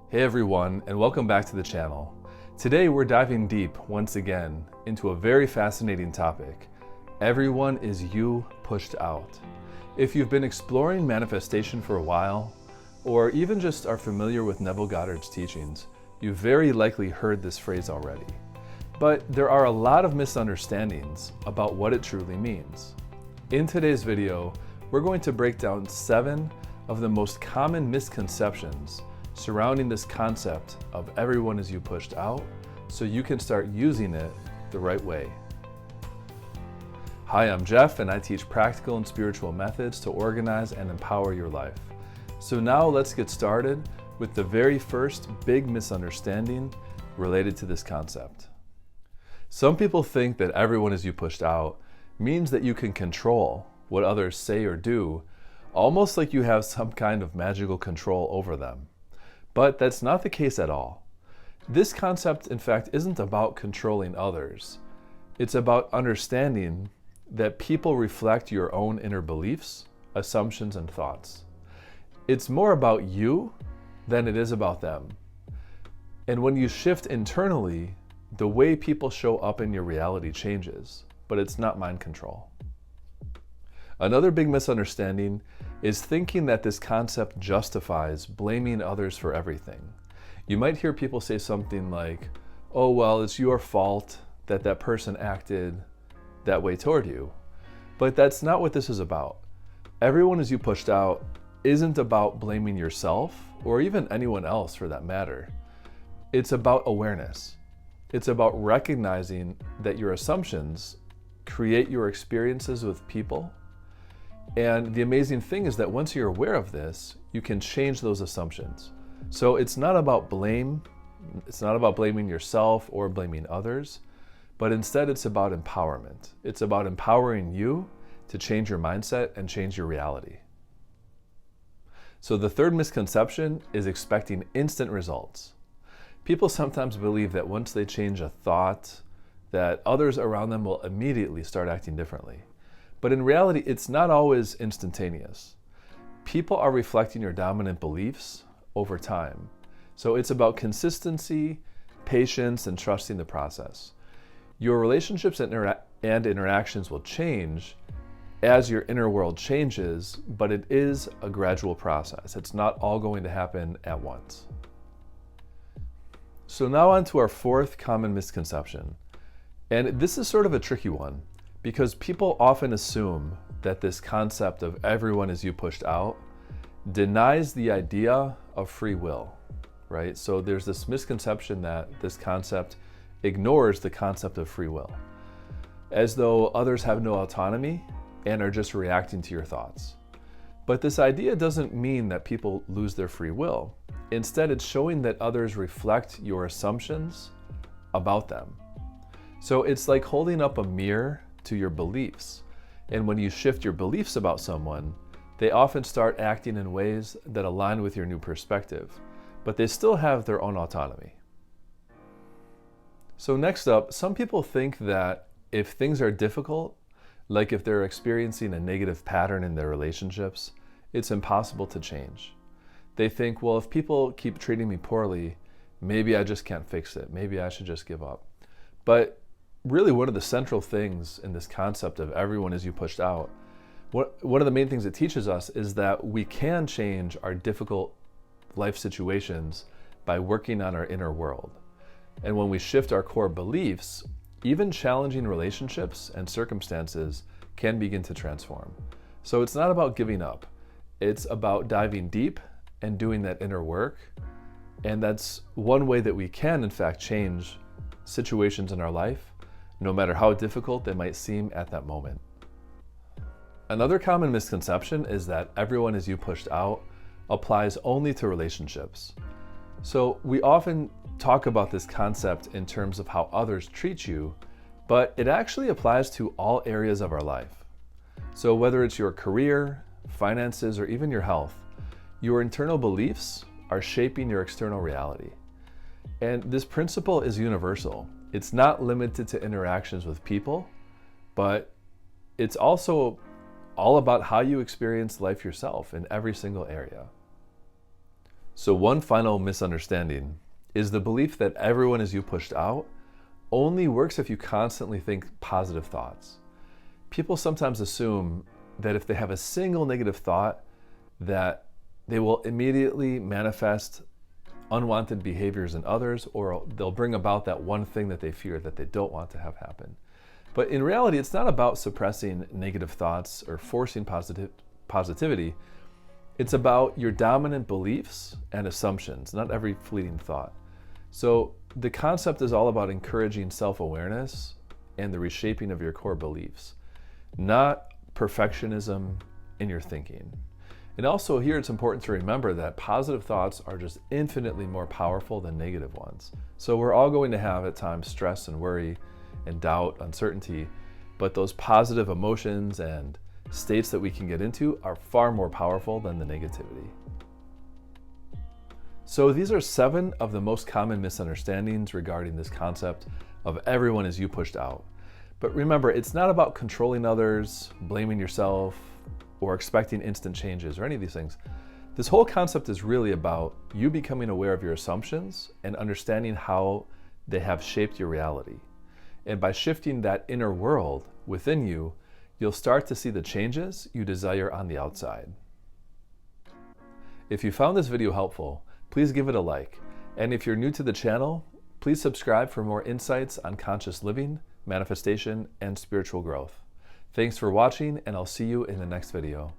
Hey everyone, and welcome back to the channel. Today we're diving deep once again into a very fascinating topic. Everyone is you pushed out. If you've been exploring manifestation for a while, or even just are familiar with Neville Goddard's teachings, you've very likely heard this phrase already. But there are a lot of misunderstandings about what it truly means. In today's video, we're going to break down 7 of the most common misconceptions surrounding this concept of everyone is you pushed out, so you can start using it the right way. Hi, I'm Jeff, and I teach practical and spiritual methods to organize and empower your life. So now let's get started with the very first big misunderstanding related to this concept. Some people think that everyone is you pushed out means that you can control what others say or do, almost like you have some kind of magical control over them. But that's not the case at all. This concept, in fact, isn't about controlling others. It's about understanding that people reflect your own inner beliefs, assumptions, and thoughts. It's more about you than it is about them. And when you shift internally, the way people show up in your reality changes, but it's not mind control. Another big misunderstanding is thinking that this concept justifies blaming others for everything. You might hear people say something like, oh, well, it's your fault that that person acted that way toward you. But that's not what this is about. Everyone is you pushed out isn't about blaming yourself or even anyone else for that matter. It's about awareness. It's about recognizing that your assumptions create your experiences with people. And the amazing thing is that once you're aware of this, you can change those assumptions. So it's not about blame. It's not about blaming yourself or blaming others, but instead it's about empowerment. It's about empowering you to change your mindset and change your reality. So the third misconception is expecting instant results. People sometimes believe that once they change a thought, that others around them will immediately start acting differently. But in reality, it's not always instantaneous. People are reflecting your dominant beliefs over time. So it's about consistency, patience, and trusting the process. Your relationships and interactions will change as your inner world changes, but it is a gradual process. It's not all going to happen at once. So now on to our fourth common misconception. And this is sort of a tricky one, because people often assume that this concept of everyone is you pushed out denies the idea of free will, right? So there's this misconception that this concept ignores the concept of free will, as though others have no autonomy and are just reacting to your thoughts. But this idea doesn't mean that people lose their free will. Instead, it's showing that others reflect your assumptions about them. So it's like holding up a mirror to your beliefs. And when you shift your beliefs about someone, they often start acting in ways that align with your new perspective, but they still have their own autonomy. So next up, some people think that if things are difficult, like if they're experiencing a negative pattern in their relationships, it's impossible to change. They think, well, if people keep treating me poorly, maybe I just can't fix it. Maybe I should just give up. But really, one of the central things in this concept of everyone is you pushed out, one of the main things it teaches us is that we can change our difficult life situations by working on our inner world. And when we shift our core beliefs, even challenging relationships and circumstances can begin to transform. So it's not about giving up. It's about diving deep and doing that inner work. And that's one way that we can, in fact, change situations in our life, no matter how difficult they might seem at that moment. Another common misconception is that everyone is you pushed out applies only to relationships. So we often talk about this concept in terms of how others treat you, but it actually applies to all areas of our life. So whether it's your career, finances, or even your health, your internal beliefs are shaping your external reality. And this principle is universal. It's not limited to interactions with people, but it's also all about how you experience life yourself in every single area. So one final misunderstanding is the belief that everyone is you pushed out only works if you constantly think positive thoughts. People sometimes assume that if they have a single negative thought, that they will immediately manifest unwanted behaviors in others, or they'll bring about that one thing that they fear that they don't want to have happen. But in reality, it's not about suppressing negative thoughts or forcing positivity. It's about your dominant beliefs and assumptions, not every fleeting thought. So the concept is all about encouraging self-awareness and the reshaping of your core beliefs, not perfectionism in your thinking. And also here it's important to remember that positive thoughts are just infinitely more powerful than negative ones. So we're all going to have at times stress and worry and doubt, uncertainty, but those positive emotions and states that we can get into are far more powerful than the negativity. So these are 7 of the most common misunderstandings regarding this concept of everyone is you pushed out. But remember, it's not about controlling others, blaming yourself, or expecting instant changes or any of these things. This whole concept is really about you becoming aware of your assumptions and understanding how they have shaped your reality. And by shifting that inner world within you, you'll start to see the changes you desire on the outside. If you found this video helpful, please give it a like. And if you're new to the channel, please subscribe for more insights on conscious living, manifestation, and spiritual growth. Thanks for watching, and I'll see you in the next video.